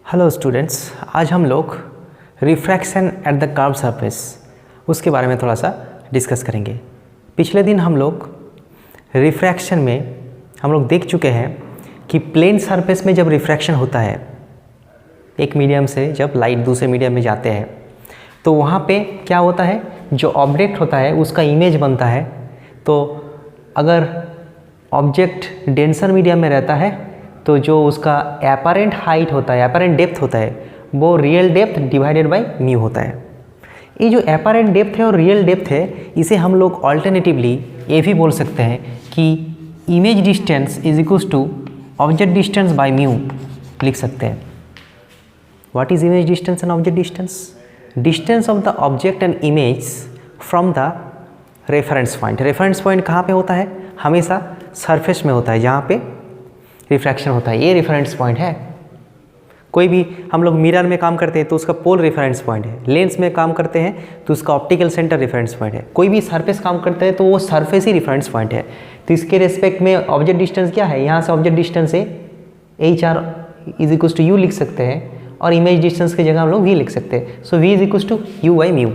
Hello students, आज हम लोग refraction at the curve surface उसके बारे में थोड़ा सा डिस्कस करेंगे। पिछले दिन हम लोग रिफ्रैक्शन में हम लोग देख चुके हैं कि प्लेन सरफेस में जब रिफ्रैक्शन होता है, एक मीडियम से जब लाइट दूसरे मीडियम में जाते हैं तो वहाँ पे क्या होता है, जो ऑब्जेक्ट होता है उसका इमेज बनता है। तो अगर ऑब्जेक्ट डेंसर मीडियम में रहता है तो जो उसका एपरेंट हाइट होता है, एपरेंट डेप्थ होता है, वो real depth divided by mu होता है। ये जो एपरेंट डेप्थ है और रियल डेप्थ है, इसे हम लोग ऑल्टरनेटिवली ये भी बोल सकते हैं कि image distance is equals to object distance by mu लिख सकते हैं। What is image distance and object distance? Distance of the object and image from the reference point. Reference point कहाँ पे होता है? हमेशा सरफेस में होता है जहाँ पे रिफ्रैक्शन होता है। ये रेफरेंस पॉइंट है। कोई भी हम लोग मिरर में काम करते हैं तो उसका पोल रेफरेंस पॉइंट है। लेंस में काम करते हैं तो उसका ऑप्टिकल सेंटर रेफरेंस पॉइंट है। कोई भी सरफेस काम करते हैं तो वो सरफेस ही रेफरेंस पॉइंट है। तो इसके रेस्पेक्ट में ऑब्जेक्ट डिस्टेंस क्या है? यहाँ से ऑब्जेक्ट डिस्टेंस है HR is equals to u लिख सकते हैं, और इमेज डिस्टेंस की जगह हम लोग V लिख सकते हैं। So V is equals to u by mu.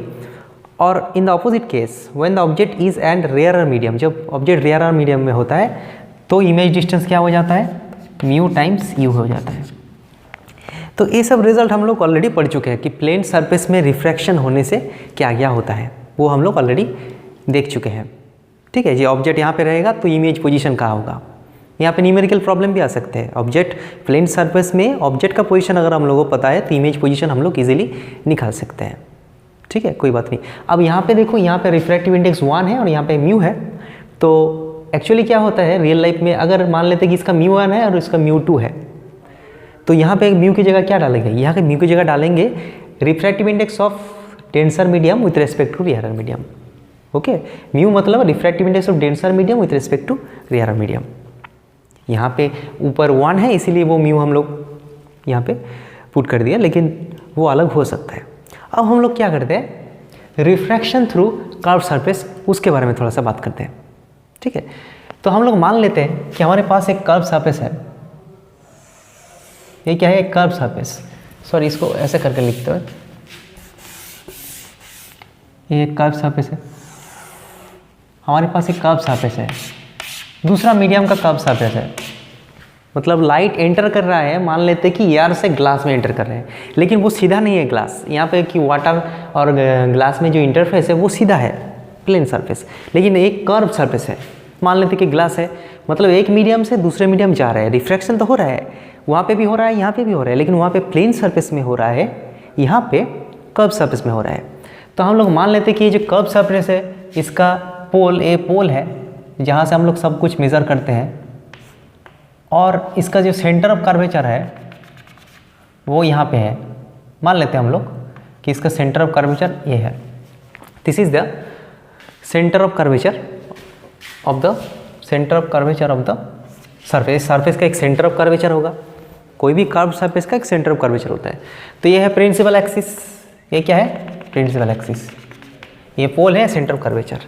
और in the opposite case when the object is and rarer medium, जब ऑब्जेक्ट रेयरर मीडियम में होता है तो इमेज डिस्टेंस क्या हो जाता है? म्यू टाइम्स यू हो जाता है। तो ये सब रिजल्ट हम लोग ऑलरेडी पढ़ चुके हैं कि प्लेन सरफेस में रिफ्रैक्शन होने से क्या क्या होता है, वो हम लोग ऑलरेडी देख चुके हैं। ठीक है जी। ऑब्जेक्ट यहाँ पे रहेगा तो इमेज पोजीशन कहाँ होगा? यहाँ पे न्यूमेरिकल प्रॉब्लम भी आ सकते हैं। ऑब्जेक्ट प्लेन सरफेस में ऑब्जेक्ट का पोजीशन अगर हम लोगों को पता है तो इमेज पोजीशन हम लोग इजीली निकाल सकते हैं। ठीक है, कोई बात नहीं। अब यहाँ पे देखो, यहाँ पे रिफ्रैक्टिव इंडेक्स 1 है और यहाँ पे म्यू है। तो एक्चुअली क्या होता है रियल लाइफ में, अगर मान लेते कि इसका म्यू 1 है और इसका म्यू 2 है, तो यहाँ पे म्यू की जगह क्या डालेंगे? यहाँ पे म्यू की जगह डालेंगे refractive index of denser medium with respect to rarer medium. Okay, mu मतलब refractive index of denser medium with respect to rarer medium. यहाँ पे ऊपर 1 है इसीलिए वो म्यू हम लोग यहाँ पे पुट कर दिया, लेकिन वो अलग हो सकता है। अब हम लोग क्या करते हैं, रिफ्रैक्शन थ्रू कर्व सरफेस, उसके बारे में थोड़ा सा बात करते हैं। ठीक है, तो हम लोग मान लेते हैं कि हमारे पास एक कर्व सरफेस है। ये क्या है? एक कर्व सरफेस। सॉरी, इसको ऐसे करके लिखते हैं। ये एक कर्व सरफेस है। हमारे पास एक कर्व सरफेस है, दूसरा मीडियम का कर्व सरफेस है। मतलब लाइट एंटर कर रहा है, मान लेते हैं कि एयर से ग्लास में एंटर कर रहे हैं, लेकिन वो सीधा नहीं है ग्लास। यहाँ पे कि वाटर और ग्लास में जो इंटरफेस है वो सीधा है, प्लेन सरफेस, लेकिन एक कर्व सरफेस है। मान लेते कि ग्लास है, मतलब एक मीडियम से दूसरे मीडियम जा रहा है, रिफ्रैक्शन तो हो रहा है, वहाँ पे भी हो रहा है, यहाँ पे भी हो रहा है, लेकिन वहाँ पे प्लेन सरफेस में हो रहा है, यहाँ पे कर्व सरफेस में हो रहा है। तो हम लोग मान लेते कि ये जो कर्व सरफेस है, इसका पोल ए पोल है जहाँ से हम लोग सब कुछ मेज़र करते हैं, और इसका जो सेंटर ऑफ कर्वेचर है वो यहाँ पे है। मान लेते हैं हम लोग कि इसका सेंटर ऑफ कर्वेचर ये है। This is the centre of curvature of the surface. Surface का एक सेंटर ऑफ कर्वेचर होगा, कोई भी कर्व सरफेस का एक सेंटर ऑफ कर्वेचर होता है। तो ये है प्रिंसिपल एक्सिस। ये क्या है? Principal axis. ये पोल है, सेंटर ऑफ कर्वेचर।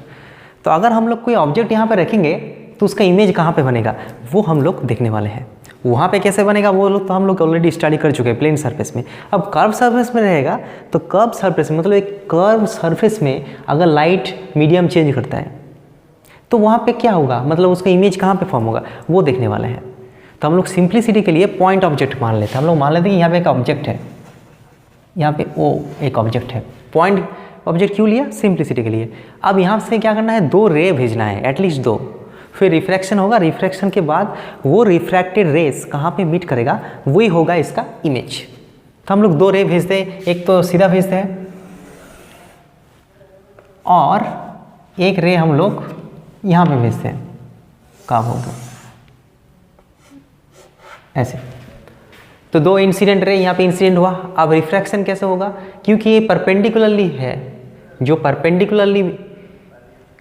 तो अगर हम लोग कोई ऑब्जेक्ट यहाँ पे रखेंगे तो उसका इमेज कहाँ पे बनेगा, वो हम लोग देखने वाले हैं। वहाँ पे कैसे बनेगा वो लोग तो हम लोग ऑलरेडी स्टडी कर चुके हैं प्लेन सरफेस में। अब कर्व सरफेस में रहेगा तो कर्व सरफेस मतलब एक कर्व सरफेस में अगर लाइट मीडियम चेंज करता है तो वहाँ पे क्या होगा, मतलब उसका इमेज कहाँ पे फॉर्म होगा, वो देखने वाले हैं। तो हम लोग सिंप्लिसिटी के लिए पॉइंट ऑब्जेक्ट मान लेते हैं। हम लोग मान लेते हैं कि यहाँ पे एक ऑब्जेक्ट है, यहाँ पे वो एक ऑब्जेक्ट है। पॉइंट ऑब्जेक्ट क्यों लिया? सिंप्लिसिटी के लिए। अब यहाँ से क्या करना है, 2 रे भेजना है, एटलीस्ट 2। फिर रिफ्रैक्शन होगा, रिफ्रैक्शन के बाद वो रिफ्रैक्टेड रेस कहाँ पे मीट करेगा, वही होगा इसका इमेज। तो हम लोग 2 रे भेजते हैं, एक तो सीधा भेजते हैं और एक रे हम लोग यहाँ पे भेजते हैं। कहाँ होगा ऐसे। तो 2 इंसिडेंट रे यहाँ पे इंसिडेंट हुआ। अब रिफ्रैक्शन कैसे होगा, क्योंकि ये परपेंडिकुलरली है, जो परपेंडिकुलरली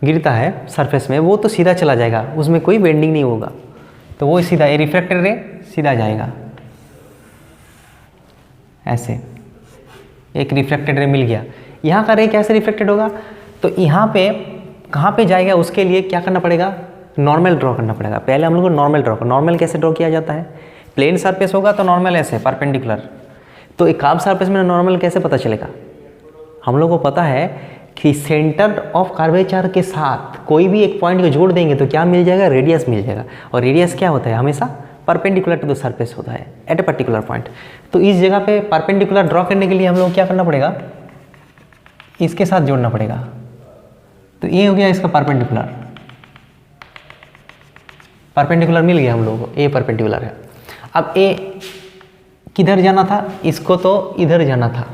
गिरता है सरफेस में वो तो सीधा चला जाएगा, उसमें कोई बेंडिंग नहीं होगा। तो वो सीधा, ये रिफ्रैक्टेड रे सीधा जाएगा ऐसे। एक रिफ्रैक्टेड रे मिल गया। यहाँ का रे कैसे रिफ्रैक्टेड होगा, तो यहाँ पे कहाँ पे जाएगा, उसके लिए क्या करना पड़ेगा, नॉर्मल ड्रॉ करना पड़ेगा। पहले हम लोग को नॉर्मल ड्रॉ कर, नॉर्मल कैसे ड्रॉ किया जाता है, प्लेन सरफेस होगा तो नॉर्मल ऐसे परपेंडिकुलर, तो एक कर्व सरफेस में नॉर्मल कैसे पता चलेगा? हम लोग को पता है कि सेंटर ऑफ कर्वेचर के साथ कोई भी एक पॉइंट को जोड़ देंगे तो क्या मिल जाएगा? रेडियस मिल जाएगा। और रेडियस क्या होता है? हमेशा परपेंडिकुलर टू द सरफेस होता है एट ए पर्टिकुलर पॉइंट। तो इस जगह पे परपेंडिकुलर ड्रॉ करने के लिए हम लोग क्या करना पड़ेगा? इसके साथ जोड़ना पड़ेगा। तो ये हो गया इसका परपेंडिकुलर मिल गया हम लोगों को, ए परपेंडिकुलर है। अब ए किधर जाना था? इसको तो इधर जाना था,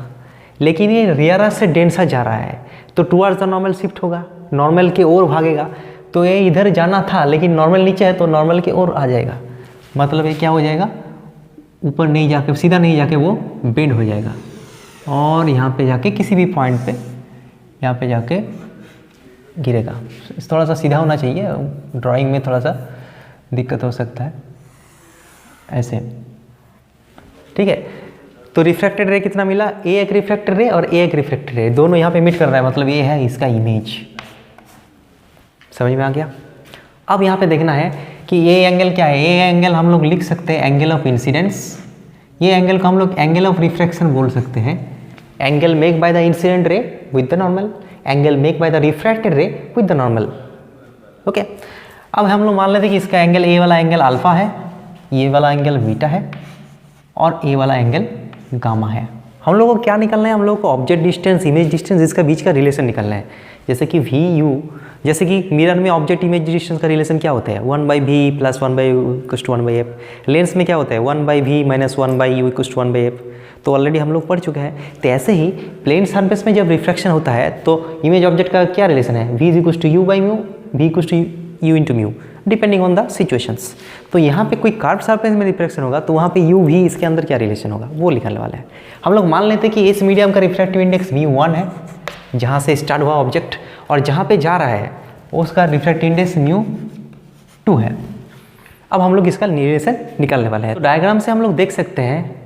लेकिन ये रेयरर से डेंसर जा रहा है तो टुवर्ड्स द नॉर्मल शिफ्ट होगा, नॉर्मल की ओर भागेगा। तो ये इधर जाना था लेकिन नॉर्मल नीचे है तो नॉर्मल की ओर आ जाएगा। मतलब ये क्या हो जाएगा? ऊपर नहीं जाके, सीधा नहीं जाके वो बेंड हो जाएगा और यहाँ पे जाके किसी भी पॉइंट पे यहाँ पे जाके गिरेगा। थोड़ा सा सीधा होना चाहिए, ड्राइंग में थोड़ा सा दिक्कत हो सकता है ऐसे, ठीक है। तो रिफ्रैक्टेड रे कितना मिला? ए एक रिफ्रैक्टेड रे और ए एक रिफ्रैक्टेड रे, दोनों यहाँ पे मीट कर रहा है, मतलब ये है इसका इमेज। समझ में आ गया? अब यहाँ पे देखना है कि ये एंगल क्या है। ये एंगल हम लोग लिख सकते हैं एंगल ऑफ इंसिडेंस, ये एंगल को हम लोग एंगल ऑफ रिफ्रैक्शन बोल सकते हैं। Angle make by the incident ray with the normal, angle make by the refracted रे विद द नॉर्मल। ओके, अब हम लोग मान लेते हैं कि इसका एंगल, ए वाला एंगल अल्फा है, ये वाला एंगल बीटा है और ए वाला एंगल गामा है। हम लोगों को क्या निकालना है? हम लोगों को ऑब्जेक्ट डिस्टेंस, इमेज डिस्टेंस, इसका बीच का रिलेशन निकालना है। जैसे कि वी यू, जैसे कि मिरर में ऑब्जेक्ट इमेज डिस्टेंस का रिलेशन क्या होता है? 1/v + 1/u = 1/f। लेंस में क्या होता है? 1/v - 1/u = 1/f। तो ऑलरेडी हम लोग पढ़ चुके हैं। तो ऐसे ही प्लेन सरफेस में जब रिफ्रैक्शन होता है तो इमेज ऑब्जेक्ट का क्या रिलेशन है? v = u/μ, v = u × μ, depending on the situations. तो यहाँ पे कोई कर्व सरफेस में रिफ्रैक्शन होगा तो वहाँ पे u v इसके अंदर क्या रिलेशन होगा वो लिखने वाला है। हम लोग मान लेते हैं कि इस मीडियम का रिफ्रैक्टिव इंडेक्स v1 है, जहाँ से स्टार्ट हुआ ऑब्जेक्ट, और जहाँ पे जा रहा है उसका रिफ्रैक्टिव इंडेक्स μ2 है। अब हम लोग इसका रिलेशन निकालने वाले हैं। तो डायग्राम से हम लोग देख सकते हैं,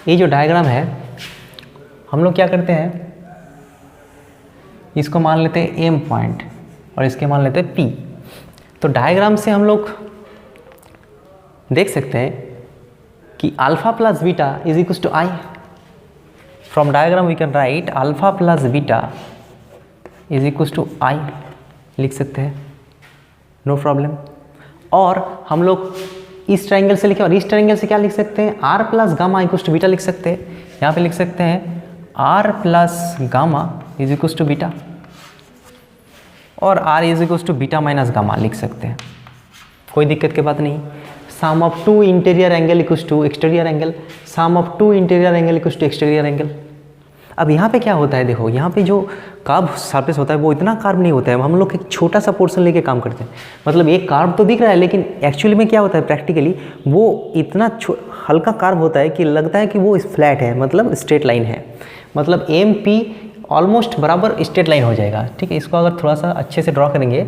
ये जो डायग्राम है हम लोग क्या करते हैं, इसको मान लेते हैं एम पॉइंट और इसके मान लेते हैं पी। तो डायग्राम से हम लोग देख सकते हैं कि alpha plus beta is equal to i. From diagram we can write alpha plus beta is equal to i, लिख सकते हैं, नो प्रॉब्लम। और हम लोग इस ट्रायंगल से लिखें और इस ट्रायंगल से क्या लिख सकते हैं? R plus gamma equal to beta लिख सकते हैं। यहाँ पे लिख सकते हैं r plus gamma is equal to beta, और r is equal to beta minus gamma लिख सकते हैं, कोई दिक्कत की बात नहीं। Sum of two interior angle equal to exterior angle, sum of two interior angle equal to exterior angle. अब यहाँ पे क्या होता है? देखो यहाँ पे जो कर्व सरफेस होता है वो इतना कर्व नहीं होता है, हम लोग एक छोटा सा पोर्शन लेके काम करते हैं। मतलब एक कर्व तो दिख रहा है लेकिन एक्चुअली में क्या होता है, प्रैक्टिकली वो इतना हल्का कर्व होता है कि लगता है कि वो फ्लैट है, मतलब स्ट्रेट लाइन है। मतलब एम पी ऑलमोस्ट बराबर स्ट्रेट लाइन हो जाएगा, ठीक है। इसको अगर थोड़ा सा अच्छे से ड्रॉ करेंगे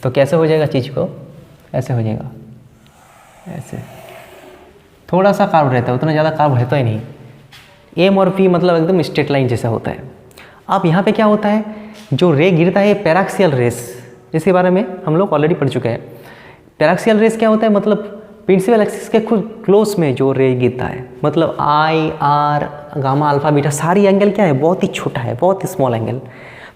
तो कैसे हो जाएगा चीज़ को? ऐसे हो जाएगा, ऐसे थोड़ा सा कर्व रहता है, उतना ज़्यादा कर्व रहता ही नहीं। एम और पी मतलब एकदम स्ट्रेट लाइन जैसा होता है। अब यहाँ पे क्या होता है, जो रे गिरता है पैराक्सियल रेस, इसके बारे में हम लोग ऑलरेडी पढ़ चुके हैं। पैराक्सियल रेस क्या होता है? मतलब प्रिंसिपल एक्सिस के खुद क्लोज में जो रे गिरता है, मतलब आई, आर, गामा, अल्फा, बीटा, सारी एंगल क्या है? बहुत ही छोटा है, बहुत ही स्मॉल एंगल।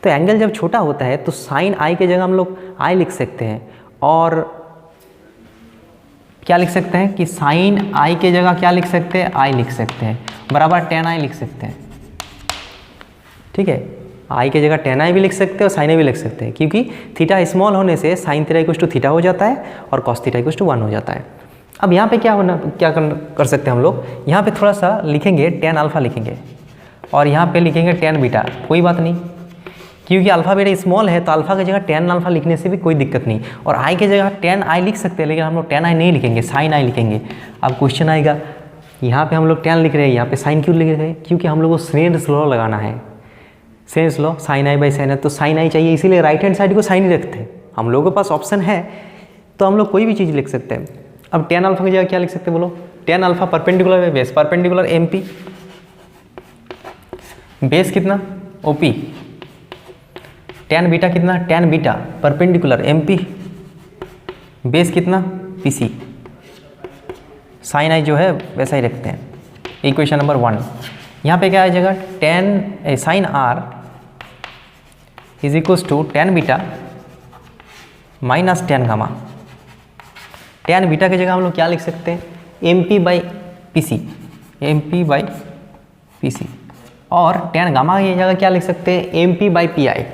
तो एंगल जब छोटा होता है तो साइन आई के जगह हम लोग आई लिख सकते हैं, और क्या लिख सकते हैं कि साइन आई के जगह क्या लिख सकते हैं? आई लिख सकते हैं, बराबर टेन आई लिख सकते हैं, ठीक है। आई की जगह टेन आई भी लिख सकते हैं और साइन आई भी लिख सकते हैं, क्योंकि थीटा स्मॉल होने से sine theta equal to theta हो जाता है और कॉस थीटा इक्वल टू 1 हो जाता है। अब यहाँ पे क्या कर सकते हैं हम लोग? यहाँ पे थोड़ा सा लिखेंगे टेन अल्फा लिखेंगे और यहाँ पे लिखेंगे टेन बीटा, कोई बात नहीं, क्योंकि अल्फा बीटा स्मॉल है तो अल्फा की जगह टेन अल्फा लिखने से भी कोई दिक्कत नहीं। और आई की जगह टेन आई लिख सकते हैं, लेकिन हम लोग टेन आई नहीं लिखेंगे, साइन आई लिखेंगे। अब क्वेश्चन आएगा, यहाँ पे हम लोग टेन लिख रहे हैं, यहाँ पे साइन क्यों लिख रहे हैं? क्योंकि हम लोग को सेंस लॉ लगाना है, Snell's law, sine i by sine i, तो साइन आई चाहिए, इसीलिए राइट हैंड साइड को साइन ही रखते हैं। हम लोगों के पास ऑप्शन है तो हम लोग कोई भी चीज़ लिख सकते हैं। अब टेन अल्फा की जगह क्या लिख सकते हैं बोलो? टेन अल्फा परपेंडिकुलर है base, perpendicular M P, base कितना? O P. टेन बीटा कितना? Tan beta perpendicular M P, base कितना? P C. साइन आई जो है वैसा ही रखते हैं, इक्वेशन नंबर 1। यहाँ पे क्या आ जाएगा, tan sine r is equals to tan beta minus tan gamma. Tan beta की जगह हम लोग क्या लिख सकते हैं, M P by P C, M P by P C. और टेन गामा की जगह क्या लिख सकते हैं, M P by P I,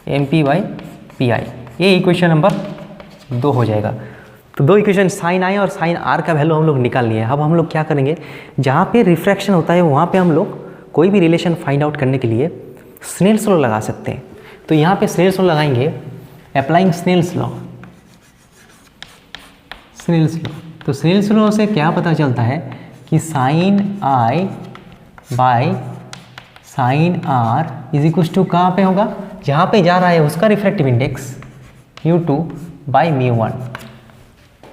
M P by P I. ये इक्वेशन नंबर 2 हो जाएगा। तो दो इक्वेशन साइन आई और साइन आर का वैल्यू हम लोग निकाल लिए। अब हम लोग क्या करेंगे, जहाँ पे रिफ्रैक्शन होता है वहाँ पे हम लोग कोई भी रिलेशन फाइंड आउट करने के लिए स्नेल्स लॉ लगा सकते हैं। तो यहाँ पे स्नेल्स लॉ लगाएंगे, applying Snell's law, Snell's law. तो स्नेल्स लॉ से क्या पता चलता है कि sine i by sine r is equal to कहाँ पे होगा, जहाँ पे जा रहा है उसका रिफ्रैक्टिव इंडेक्स μ2 बाई μ1।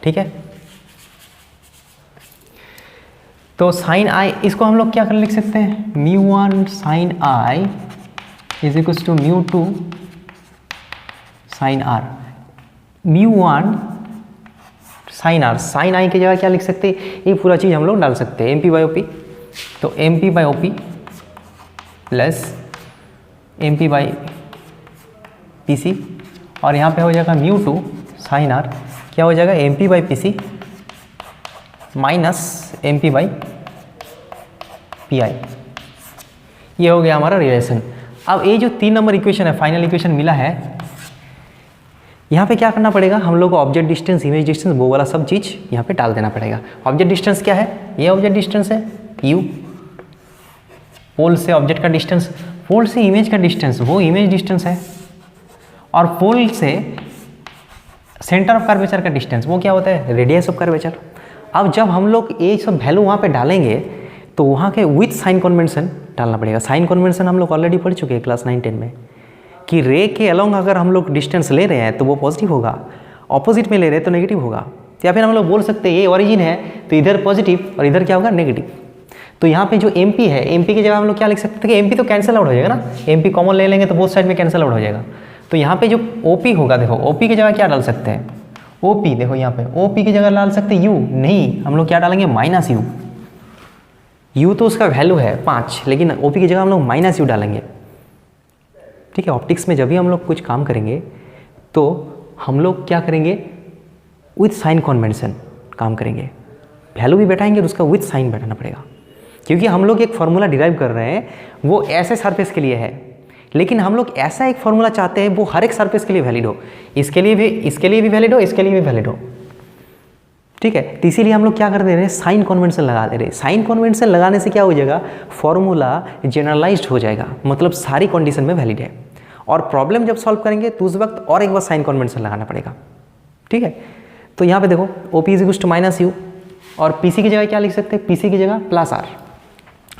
ठीक है, तो साइन आई इसको हम लोग क्या कर लिख सकते हैं, μ1 sine i is equal to μ2 sine r. μ1 sine r, sine i की जगह क्या लिख सकते हैं, ये पूरा चीज़ हम लोग डाल सकते हैं, M P by O P. तो M P by O P plus M P by P C, और यहाँ पे हो जाएगा μ2 साइन आर, क्या हो जाएगा, M P by P C minus M P by P I. ये हो गया हमारा रिलेशन। अब ये जो 3 नंबर इक्वेशन है, फाइनल इक्वेशन मिला है, यहाँ पे क्या करना पड़ेगा, हम लोग को ऑब्जेक्ट डिस्टेंस, इमेज डिस्टेंस, वो वाला सब चीज़ यहाँ पे डाल देना पड़ेगा। ऑब्जेक्ट डिस्टेंस क्या है, ये ऑब्जेक्ट डिस्टेंस है u, पोल से ऑब्जेक्ट का डिस्टेंस, पोल से इमेज का डिस्टेंस वो इमेज डिस्टेंस है, और पोल से सेंटर ऑफ कर्वेचर का डिस्टेंस वो क्या होता है, रेडियस ऑफ कर्वेचर। अब जब हम लोग ये सब वैल्यू वहाँ पे डालेंगे तो वहाँ के विथ साइन कन्वेंशन डालना पड़ेगा। साइन कन्वेंशन हम लोग ऑलरेडी पढ़ चुके हैं क्लास 9-10 में, कि रे के अलोंग अगर हम लोग डिस्टेंस ले रहे हैं तो वो पॉजिटिव होगा, ऑपोजिट में ले रहे हैं तो नेगेटिव होगा। या फिर हम लोग बोल सकते हैं ये ओरिजिन है तो इधर पॉजिटिव और इधर क्या होगा, नेगेटिव। तो यहाँ पे जो एम पी है, एम पी की जगह हम लोग क्या लिख सकते हैं कि एम पी तो कैंसिल आउट हो जाएगा ना, एम पी कॉमन ले लेंगे तो बोथ साइड में कैंसिल आउट हो जाएगा। तो यहाँ पे जो ओ पी होगा, देखो ओ पी की जगह क्या डाल सकते हैं, ओ पी, देखो यहाँ पे ओ पी की जगह डाल सकते हैं यू, नहीं हम लोग क्या डालेंगे, माइनस यू। यू तो उसका वैल्यू है 5, लेकिन ओ पी की जगह हम लोग माइनस यू डालेंगे। ठीक है, ऑप्टिक्स में जब भी हम लोग कुछ काम करेंगे तो हम लोग क्या करेंगे, विथ साइन कन्वेंशन काम करेंगे। वैल्यू भी बैठाएंगे और उसका विथ साइन बैठाना पड़ेगा, क्योंकि हम लोग एक फार्मूला डिराइव कर रहे हैं वो ऐसे सरफेस के लिए है, लेकिन हम लोग ऐसा एक फार्मूला चाहते हैं वो हर एक सरफेस के लिए वैलिड हो, इसके लिए भी वैलिड हो, इसके लिए भी वैलिड हो। ठीक है, तो इसीलिए हम लोग क्या कर दे रहे हैं, साइन कन्वेंशन लगा दे रहे हैं। साइन कन्वेंशन लगाने से क्या हो जाएगा, फॉर्मूला जनरलाइज्ड हो जाएगा, मतलब सारी कंडीशन में वैलिड है। और प्रॉब्लम जब सॉल्व करेंगे तो उस वक्त और एक बार साइन कन्वेंशन लगाना पड़ेगा। ठीक है, तो यहाँ पे देखो O P is equal to minus u, और पी सी की जगह क्या लिख सकते हैं, पी सी की जगह प्लस आर।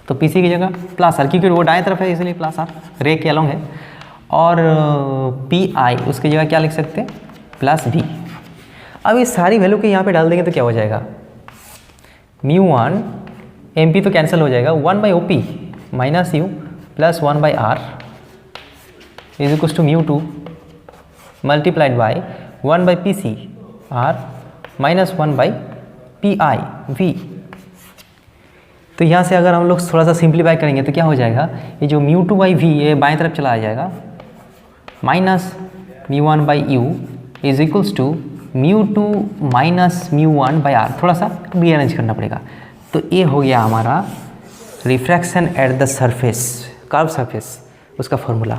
तो पी सी की जगह प्लस आर, क्योंकि वो दाएं तरफ है इसलिए प्लस आर, रे के अलोंग है। और पी आई उसकी जगह क्या लिख सकते हैं, प्लस वी। अब ये सारी वैल्यू के यहाँ पे डाल देंगे तो क्या हो जाएगा, μ1 एम पी तो कैंसिल हो जाएगा, 1 by O P minus u plus 1 by r is equal to μ2 multiplied by 1 by P C r minus 1 by P I v. तो यहाँ से अगर हम लोग थोड़ा सा सिंप्लीफाई करेंगे तो क्या हो जाएगा, ये जो μ2 बाई वी ये बाएं तरफ चला आ जाएगा, minus μ1 by u is equals to μ2 minus μ1 by r. थोड़ा सा रीअरेंज करना पड़ेगा। तो ये हो गया हमारा refraction at the surface, curve surface, उसका formula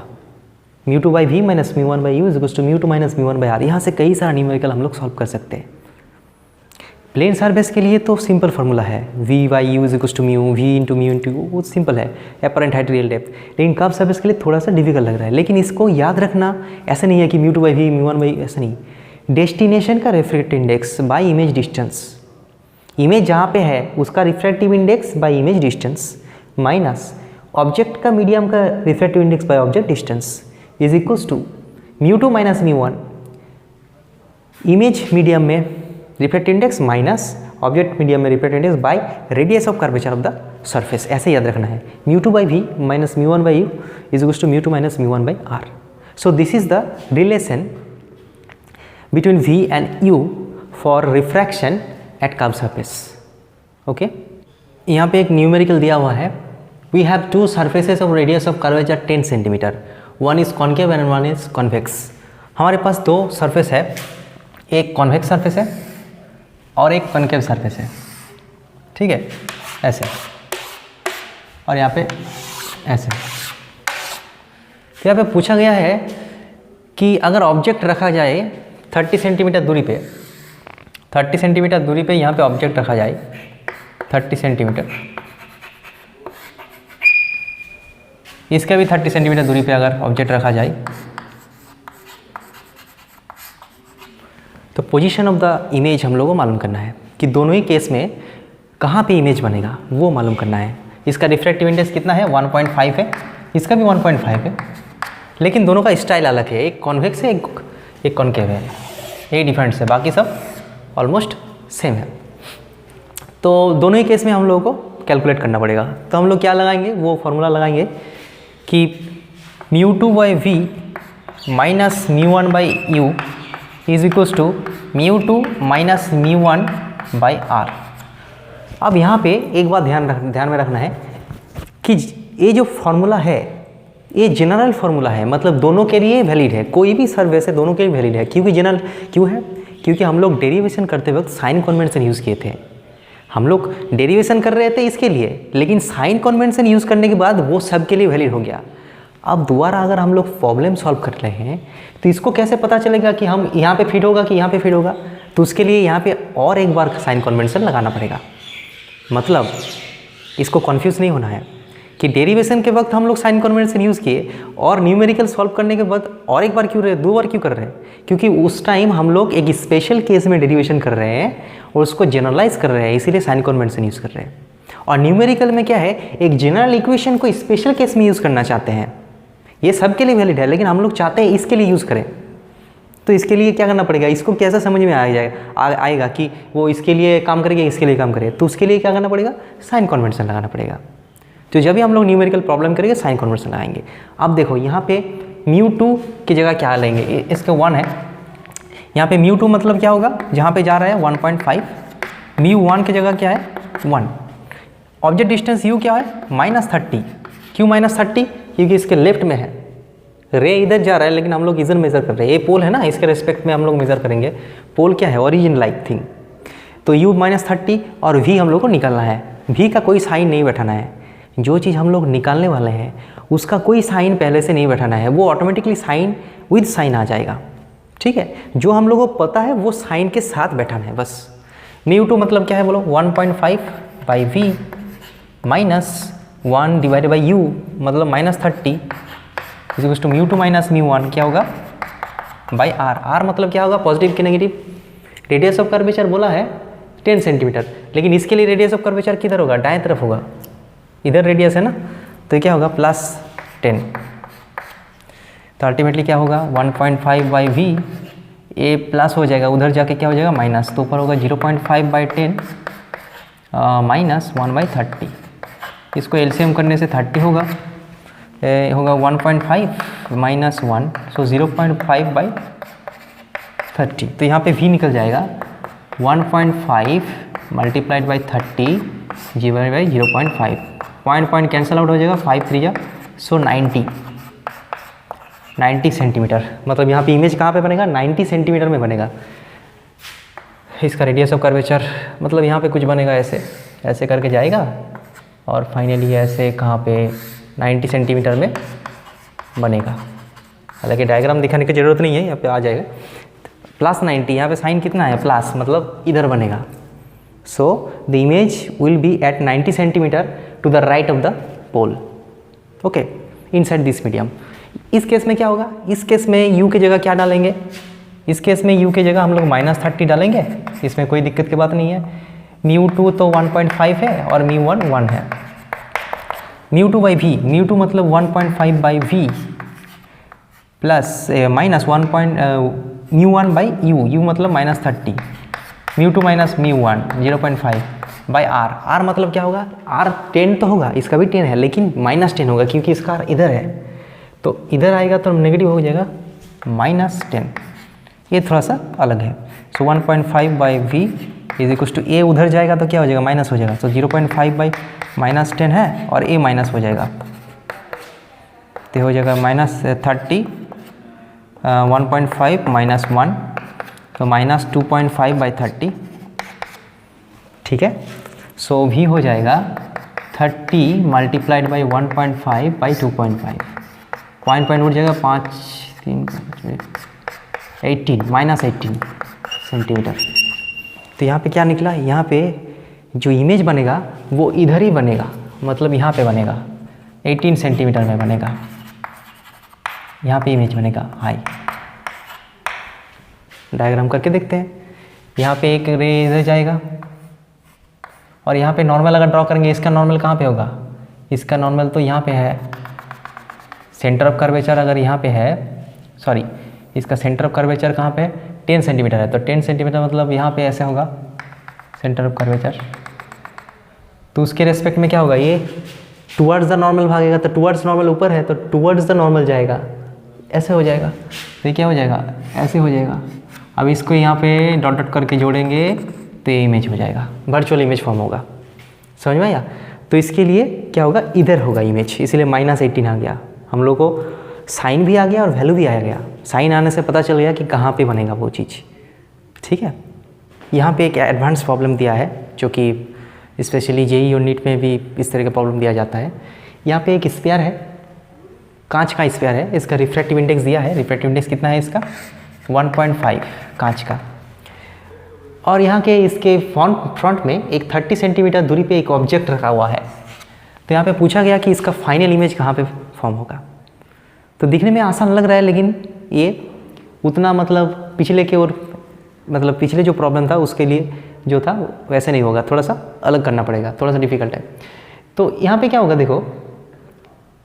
μ2 by v minus μ1 by u is equals to μ2 minus μ1 by r. यहाँ से कई सारा न्यूमेरिकल हम लोग सॉल्व कर सकते हैं। प्लेन सरफेस के लिए तो सिंपल फार्मूला है, v by u is equals to mu, v into mu into u, वो सिंपल है, एपरेंट हाइट रियल डेप्थ। लेकिन कर्व सरफेस के लिए थोड़ा सा डिफिकल्ट लग रहा है, लेकिन इसको याद रखना ऐसा नहीं है कि μ2 बाई वी μ1 बाई, ऐसा नहीं। डेस्टिनेशन का refractive index by image distance, image जहाँ पे है उसका refractive index by image distance minus object का मीडियम का refractive index by object distance is equals to μ2 minus μ1, image medium में refractive index minus object medium में refractive index by radius of curvature of the surface. ऐसे याद रखना है, μ2 by v minus μ1 by u is equals to μ2 minus μ1 by r. So this is the relation between v and u for refraction at curved surface. Okay. यहाँ पे एक numerical दिया हुआ है, we have two surfaces of radius of curvature 10 centimetre, one is concave and one is convex. हमारे पास दो surface है, एक कॉन्वेक्स सरफेस है और एक कॉन्केव सरफेस है, ठीक है, ऐसे, और यहाँ पे ऐसे। तो यहाँ पे पूछा गया है कि अगर ऑब्जेक्ट रखा जाए 30 सेंटीमीटर दूरी पे, 30 सेंटीमीटर दूरी पे यहाँ पे ऑब्जेक्ट रखा जाए 30 सेंटीमीटर, इसका भी 30 सेंटीमीटर दूरी पे अगर ऑब्जेक्ट रखा जाए, तो पोजीशन ऑफ द इमेज हम लोग को मालूम करना है कि दोनों ही केस में कहाँ पे इमेज बनेगा वो मालूम करना है। इसका रिफ्रैक्टिव इंडेक्स कितना है, 1.5 है, इसका भी 1.5 है, लेकिन दोनों का स्टाइल अलग है, एक कॉन्वेक्स है एक कॉन्केव है, यही डिफरेंस है, बाकी सब ऑलमोस्ट सेम है। तो दोनों ही केस में हम लोगों को कैलकुलेट करना पड़ेगा। तो हम लोग क्या लगाएंगे, वो फार्मूला लगाएंगे कि μ2/v minus μ1/u is equals to μ2 minus μ1/r। अब यहाँ पे एक बात ध्यान में रखना है कि ये जो फार्मूला है ये जनरल फार्मूला है, मतलब दोनों के लिए वैलिड है, कोई भी सर्विस है दोनों के लिए वैलिड है। क्योंकि जनरल क्यों है, क्योंकि हम लोग डेरिवेशन करते वक्त साइन कन्वेंशन यूज़ किए थे, हम लोग डेरिवेशन कर रहे थे इसके लिए, लेकिन साइन कन्वेंशन यूज़ करने के बाद वो सब के लिए वैलिड हो गया। अब दोबारा अगर हम लोग प्रॉब्लम सॉल्व कर रहे हैं तो इसको कैसे पता चलेगा कि हम यहाँ पे फिट होगा कि यहाँ पे फिट होगा, तो उसके लिए यहाँ पे और एक बार साइन कन्वेंशन लगाना पड़ेगा। मतलब इसको कन्फ्यूज़ नहीं होना है कि डेरिवेशन के वक्त हम लोग साइन कन्वेंशन यूज़ किए और न्यूमेरिकल सॉल्व करने के बाद और एक बार क्यों रहे, दो बार क्यों कर रहे हैं, क्योंकि उस टाइम हम लोग एक स्पेशल केस में डेरिवेशन कर रहे हैं और उसको जनरलाइज कर रहे हैं, इसीलिए साइन कन्वेंशन यूज़ कर रहे हैं। और न्यूमेरिकल में क्या है, एक जनरल इक्वेशन को स्पेशल केस में यूज़ करना चाहते हैं। ये सब के लिए वैलिड है, लेकिन हम लोग चाहते हैं इसके लिए यूज़ करें। तो इसके लिए क्या करना पड़ेगा, इसको कैसे समझ में आएगा कि वो इसके लिए काम करेगा इसके लिए काम करे, तो उसके लिए क्या करना पड़ेगा, साइन कन्वेंशन लगाना पड़ेगा। तो जब भी हम लोग न्यूमेरिकल प्रॉब्लम करेंगे साइन कन्वेंशन लगाएंगे। अब देखो यहाँ पे μ2 की जगह क्या लेंगे, इसका 1 है, यहाँ पे μ2 मतलब क्या होगा, जहाँ पे जा रहा है 1.5, μ1 की जगह क्या है 1, ऑब्जेक्ट डिस्टेंस u क्या है -30। क्यों -30, क्योंकि इसके लेफ्ट में है, रे इधर जा रहा है लेकिन हम लोग इधर मेज़र कर रहे हैं, ये पोल है ना, इसके रेस्पेक्ट में हम लोग मेज़र करेंगे। पोल क्या है, ओरिजिन लाइक थिंग। तो u -30 और v हम लोग को निकालना है, v का कोई साइन नहीं बैठाना है, जो चीज़ हम लोग निकालने वाले हैं उसका कोई साइन पहले से नहीं बैठाना है, वो ऑटोमेटिकली साइन विद साइन आ जाएगा, ठीक है। जो हम लोगों को पता है वो साइन के साथ बैठाना है बस। μ2 मतलब क्या है बोलो, 1.5/v माइनस 1/u मतलब -30 इज टू μ2 माइनस μ1 क्या होगा बाई r। r मतलब क्या होगा, पॉजिटिव की नेगेटिव। रेडियस ऑफ कर्वेचर बोला है 10 सेंटीमीटर, लेकिन इसके लिए रेडियस ऑफ कर्वेचर किधर होगा, दाएं तरफ होगा, इधर रेडियस है ना, तो क्या होगा +10। तो अल्टीमेटली क्या होगा 1.5/v, ये प्लस हो जाएगा, उधर जाके क्या हो जाएगा माइनस, तो ऊपर होगा 0.5/10 माइनस 1/30। इसको एलसीएम करने से 30 होगा, होगा 1.5 माइनस 1, सो 0.5/30। तो यहाँ पे v निकल जाएगा 1.5 multiplied by 30 divide by 0.5, point cancel out हो जाएगा, 5 3 जा, सो 90 सेंटीमीटर। मतलब यहाँ पे इमेज कहाँ पे बनेगा, 90 सेंटीमीटर में बनेगा। इसका रेडियस ऑफ कर्वेचर मतलब यहाँ पे कुछ बनेगा, ऐसे ऐसे करके जाएगा और फाइनली ऐसे कहाँ पे 90 सेंटीमीटर में बनेगा। हालांकि डायग्राम दिखाने की ज़रूरत नहीं है, यहाँ पे आ जाएगा +90, यहाँ पे साइन कितना है प्लस, मतलब इधर बनेगा। So the image will be at 90 centimetre to the right of the pole, okay, inside this medium. इस केस में क्या होगा, इस केस में u की जगह क्या डालेंगे, इस केस में u की जगह हम लोग -30 डालेंगे, इसमें कोई दिक्कत की बात नहीं है। μ2 तो 1.5 है और μ1 1 है। μ2/v, μ2 मतलब 1.5/v plus minus μ1/u, u मतलब -30, μ2 माइनस μ1 0.5/r। r मतलब क्या होगा, r 10 तो होगा, इसका भी 10 है लेकिन -10 होगा क्योंकि इसका r इधर है, तो इधर आएगा तो नेगेटिव हो जाएगा -10। ये थोड़ा सा अलग है। सो 1.5/v इज इक्वल टू ए उधर जाएगा तो क्या हो जाएगा, माइनस हो जाएगा। तो 0.5 बाई -10 है और ए माइनस हो जाएगा, तो हो जाएगा -30 1.5 -1, तो -2.5 बाई 30, ठीक है। सो भी हो जाएगा 30 मल्टीप्लाइड बाई 1.5 बाई 2.5, पॉइंट उठ जाएगा 5 3 18 -18 सेंटीमीटर। तो यहाँ पे क्या निकला, यहाँ पे जो इमेज बनेगा वो इधर ही बनेगा, मतलब यहाँ पे बनेगा 18 सेंटीमीटर में बनेगा, यहाँ पे इमेज बनेगा हाई। डायग्राम करके देखते हैं। यहाँ पे एक रे इधर जाएगा और यहाँ पे नॉर्मल अगर ड्रॉ करेंगे, इसका नॉर्मल कहाँ पे होगा, इसका नॉर्मल तो यहाँ पे है। सेंटर ऑफ कर्वेचर अगर यहाँ पे है, सॉरी इसका सेंटर ऑफ कर्वेचर कहाँ पे है, 10 सेंटीमीटर है, तो 10 सेंटीमीटर मतलब यहाँ पे ऐसे होगा सेंटर ऑफ कर्वेचर। तो उसके रेस्पेक्ट में क्या होगा, ये टुवर्ड्स द नॉर्मल भागेगा, तो टुवर्ड्स नॉर्मल ऊपर है तो टुवर्ड्स द नॉर्मल जाएगा, ऐसे हो जाएगा। तो ये क्या हो जाएगा, ऐसे हो जाएगा। अब इसको यहाँ पे डॉट डॉट करके जोड़ेंगे तो ये इमेज हो जाएगा, वर्चुअल इमेज फॉर्म होगा। समझ में आया। तो इसके लिए क्या होगा, इधर होगा इमेज, इसलिए -18 आ गया। हम लोग को साइन भी आ गया और वैल्यू भी आ गया। साइन आने से पता चल गया कि कहाँ पे बनेगा वो चीज़, ठीक है। यहाँ पे एक एडवांस प्रॉब्लम दिया है जो कि स्पेशली जेईई यूनिट में भी इस तरह का प्रॉब्लम दिया जाता है। यहाँ पे एक स्फीयर है, कांच का स्फीयर है, इसका रिफ्रैक्टिव इंडेक्स दिया है। रिफ्रैक्टिव इंडेक्स कितना है इसका, 1.5 कांच का। और यहाँ के इसके फ्रंट में एक 30 सेंटीमीटर दूरी पे एक ऑब्जेक्ट रखा हुआ है। तो यहाँ पे पूछा गया कि इसका फाइनल इमेज कहाँ पे फॉर्म होगा। तो दिखने में आसान लग रहा है, लेकिन ये उतना मतलब पिछले के और मतलब पिछले जो प्रॉब्लम था उसके लिए जो था वैसे नहीं होगा, थोड़ा सा अलग करना पड़ेगा, थोड़ा सा डिफिकल्ट है। तो यहाँ पे क्या होगा, देखो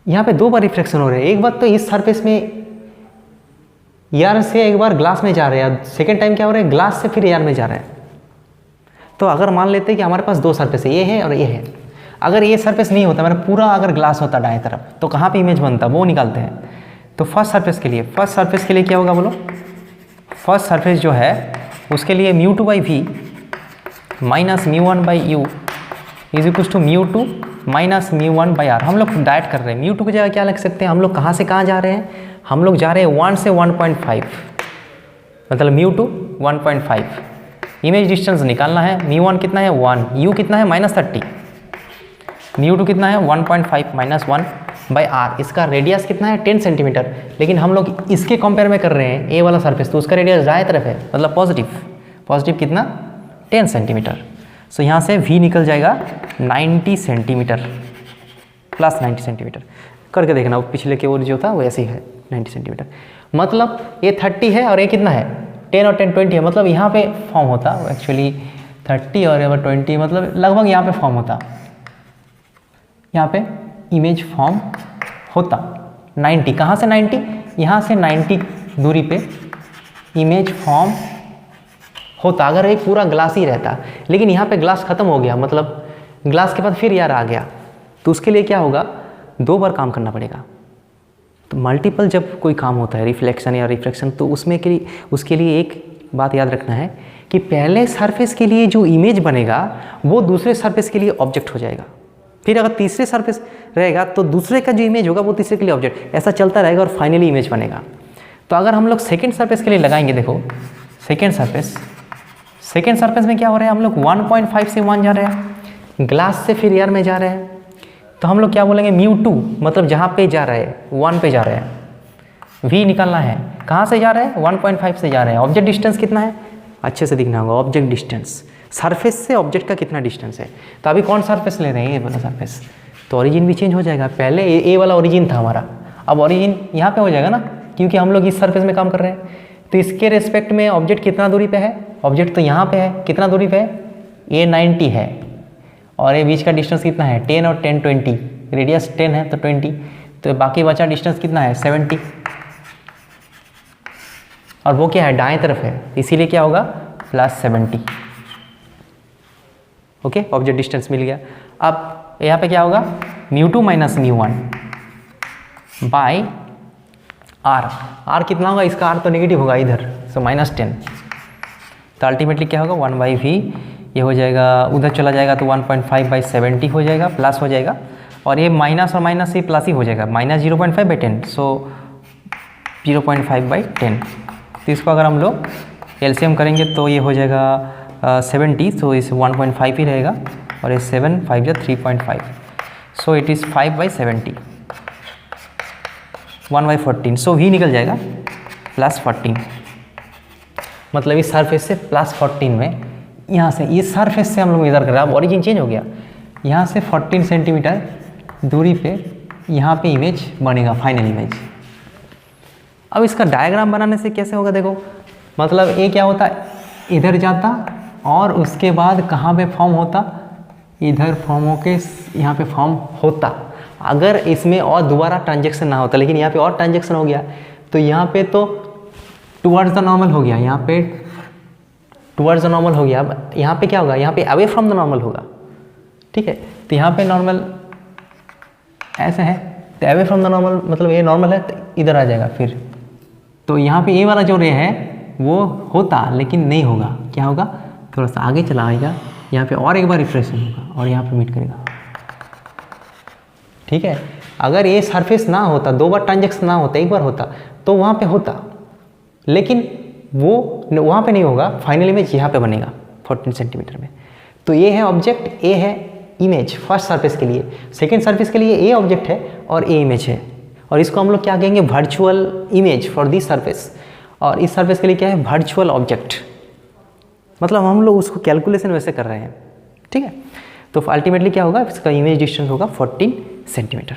यहाँ पे 2 बार रिफ्लेक्शन हो रहे हैं। एक बार तो इस सरफेस में एयर से एक बार ग्लास में जा रहे हैं, सेकेंड टाइम क्या हो रहा है, ग्लास से फिर एयर में जा रहे हैं। तो अगर मान लेते हैं कि हमारे पास 2 सरफेस है, ये है और ये है। अगर ये सरफेस नहीं होता, मतलब पूरा अगर ग्लास होता दाएं तरफ, तो कहाँ पे इमेज बनता, वो निकालते हैं। तो फर्स्ट सरफेस के लिए क्या होगा बोलो, फर्स्ट सरफेस जो है उसके लिए μ2/v minus μ1/u is equal to μ2 minus μ1/r। हम लोग डायरेक्ट कर रहे हैं, μ2 की जगह क्या लग सकते हैं, हम लोग कहाँ से कहाँ जा रहे हैं, हम लोग जा रहे हैं 1 से 1.5, मतलब μ2 1.5। इमेज डिस्टेंस निकालना है, μ1 कितना है 1, u कितना है -30, μ2 कितना है 1.5 माइनस 1/r। इसका रेडियस कितना है 10 सेंटीमीटर। लेकिन हम लोग इसके कंपेयर में कर रहे हैं ए वाला सरफेस, तो उसका रेडियस दाएं तरफ है, मतलब पॉजिटिव कितना 10 सेंटीमीटर। सो यहाँ से v निकल जाएगा 90 सेंटीमीटर, प्लस 90 सेंटीमीटर करके देखना। वो पिछले की ओर जो था वो ऐसे ही है 90 सेंटीमीटर। मतलब ये 30 है और ये कितना है 10 और 10 20 है, मतलब यहाँ पे फॉर्म होता एक्चुअली 30 और 20, मतलब लगभग यहाँ पे फॉर्म होता, यहाँ पे इमेज फॉर्म होता 90। कहाँ से 90, यहाँ से 90 दूरी पे इमेज फॉर्म होता अगर ये पूरा ग्लास ही रहता। लेकिन यहाँ पे ग्लास ख़त्म हो गया, मतलब ग्लास के बाद फिर यार आ गया, तो उसके लिए क्या होगा, 2 बार काम करना पड़ेगा। तो मल्टीपल जब कोई काम होता है रिफ्लेक्शन या रिफ्रैक्शन, तो उसके लिए एक बात याद रखना है कि पहले सरफेस के लिए जो इमेज बनेगा वो दूसरे सरफेस के लिए ऑब्जेक्ट हो जाएगा। फिर अगर तीसरे सरफेस रहेगा तो दूसरे का जो इमेज होगा वो तीसरे के लिए ऑब्जेक्ट, ऐसा चलता रहेगा और फाइनली इमेज बनेगा। तो अगर हम लोग सेकेंड सरफेस के लिए लगाएंगे, देखो सेकेंड सरफेस में क्या हो रहा है, हम लोग 1.5 से 1 जा रहे हैं, ग्लास से फिर एयर में जा रहे हैं। तो हम लोग क्या बोलेंगे μ2, मतलब जहाँ पे जा रहे हैं 1 पे जा रहे हैं। v निकालना है, कहाँ से जा रहे हैं 1.5 से जा रहे हैं। ऑब्जेक्ट डिस्टेंस कितना है, अच्छे से दिखना होगा, ऑब्जेक्ट डिस्टेंस सरफेस से ऑब्जेक्ट का कितना डिस्टेंस है। तो अभी कौन सरफेस ले रहे हैं, ये वाला सरफेस, तो ओरिजिन भी चेंज हो जाएगा। पहले ए वाला ओरिजिन था हमारा, अब ओरिजिन यहाँ पे हो जाएगा ना, क्योंकि हम लोग इस सरफेस में काम कर रहे हैं। तो इसके रेस्पेक्ट में ऑब्जेक्ट कितना दूरी पे है, ऑब्जेक्ट तो यहाँ पे है, कितना दूरी पे है, ये 90 है और ये बीच का डिस्टेंस कितना है 10 और 10 20, रेडियस 10 है तो 20, तो बाकी बचा डिस्टेंस कितना है 70, और वो क्या है दाएं तरफ है, इसीलिए क्या होगा +70। ओके, ऑब्जेक्ट डिस्टेंस मिल गया। अब यहाँ पे क्या होगा μ2 माइनस μ1 बाय r कितना होगा, इसका r तो नेगेटिव होगा इधर, सो -10। तो अल्टीमेटली क्या होगा 1/v ये हो जाएगा, उधर चला जाएगा तो 1.5/70 हो जाएगा, प्लस हो जाएगा, और ये माइनस और माइनस से प्लस ही हो जाएगा, माइनस 0.5/10, सो 0.5/10। तो इसको अगर हम लोग एलसीएम करेंगे तो ये हो जाएगा 70, तो इस 1.5 ही रहेगा, और ये 7 5 3.5, so it is 5/70, 1/14, so v निकल जाएगा +14। मतलब इस सरफेस से +14 में, यहाँ से इस सरफेस से हम लोग इधर कर रहे हैं, अब ओरिजिन चेंज हो गया, यहाँ से 14 सेंटीमीटर दूरी पे यहाँ पे इमेज बनेगा, फाइनल इमेज। अब इसका डायग्राम बनाने से कैसे होगा, देखो मतलब ये क्या होता, इधर जाता और उसके बाद कहाँ पे फॉर्म होता, इधर फॉर्म होके यहाँ पे फॉर्म होता, अगर इसमें और दोबारा ट्रांजेक्शन ना होता, लेकिन यहाँ पे और ट्रांजेक्शन हो गया, तो यहाँ पे तो टुवर्ड्स द नॉर्मल हो गया, यहाँ पे टुवर्ड्स द नॉर्मल हो गया। अब यहाँ पे क्या होगा, यहाँ पे अवे फ्रॉम द नॉर्मल होगा, ठीक है। तो यहाँ पे नॉर्मल ऐसा है, तो अवे फ्रॉम द नॉर्मल मतलब ये नॉर्मल है, तो इधर आ जाएगा फिर, तो यहाँ पे ये वाला जो रे है वो होता, लेकिन नहीं होगा, क्या होगा, थोड़ा सा आगे चला आएगा, यहाँ पे और एक बार रिफ्रेक्शन होगा और यहाँ पे मीट करेगा, ठीक है। अगर ये सरफेस ना होता, दो बार ट्रांजेक्शन ना होता, एक बार होता, तो वहाँ पे होता, लेकिन वो वहाँ पे नहीं होगा, फाइनल इमेज यहाँ पे बनेगा 14 सेंटीमीटर में। तो ये है ऑब्जेक्ट, ए है इमेज फर्स्ट सरफेस के लिए, सेकेंड सरफेस के लिए ए ऑब्जेक्ट है और ए इमेज है, और इसको हम लोग क्या कहेंगे, virtual image for this surface, और इस सरफेस के लिए क्या है, वर्चुअल ऑब्जेक्ट, मतलब हम लोग उसको कैलकुलेशन वैसे कर रहे हैं, ठीक है। तो अल्टीमेटली क्या होगा, इसका इमेज डिस्टेंस होगा 14 सेंटीमीटर।